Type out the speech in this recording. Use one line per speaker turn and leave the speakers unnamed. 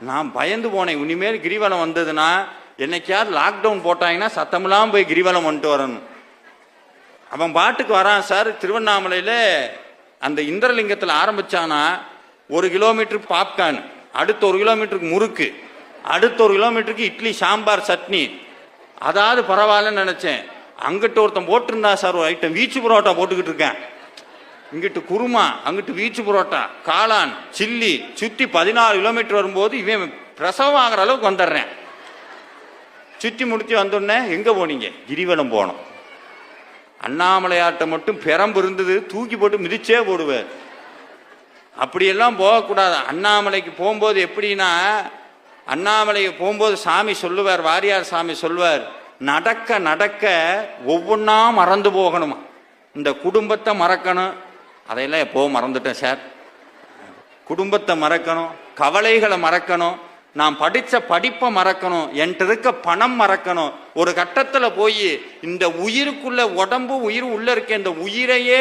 நான் பயந்து போனேன். இனிமேல் கிரிவலம் வந்ததுன்னா என்னைக்காவது லாக்டவுன் போட்டாங்கன்னா சத்தமெல்லாம் போய் கிரிவலம் வந்துட்டு வரணும். அவன் பாட்டுக்கு வரான் சார். திருவண்ணாமலையில் அந்த இந்திரலிங்கத்தில் ஆரம்பிச்சானா 1 கிலோமீட்டருக்கு பாப்கார்ன், அடுத்த 1 கிலோமீட்டருக்கு முறுக்கு, அடுத்த 1 கிலோமீட்டருக்கு இட்லி சாம்பார் சட்னி. அதாவது பரவாயில்லன்னு நினைச்சேன். அங்கிட்ட ஒருத்தன் போட்டிருந்தா சார் ஒரு ஐட்டம், வீச்சு புரோட்டா போட்டுக்கிட்டு இருக்கேன். இங்கிட்டு குருமா, அங்கிட்டு வீச்சு புரோட்டா, காளான், சில்லி, சுற்றி 14 கிலோமீட்டர் வரும்போது இவன் பிரசவம் ஆகிற அளவுக்கு வந்துடுறேன். சுற்றி முடிச்சு வந்தோடனே எங்கே போனீங்க? கிரிவலம் போனோம். அண்ணாமலையாட்ட மட்டும் பெரம்பு இருந்தது, தூக்கி போட்டு மிதிச்சே போடுவார். அப்படியெல்லாம் போகக்கூடாது. அண்ணாமலைக்கு போகும்போது எப்படின்னா, அண்ணாமலைக்கு போகும்போது சாமி சொல்லுவார், வாரியார் சாமி சொல்லுவார், நடக்க நடக்க ஒவ்வொன்றா மறந்து போகணுமா. இந்த குடும்பத்தை மறக்கணும். அதையெல்லாம் எப்போ மறந்துட்டேன் சார். குடும்பத்தை மறக்கணும், கவலைகளை மறக்கணும், நான் படித்த படிப்பை மறக்கணும், என்கிட்ட இருக்க பணம் மறக்கணும். ஒரு கட்டத்தில் போய் இந்த உயிருக்குள்ள உடம்பு உயிர் உள்ள இருக்க இந்த உயிரையே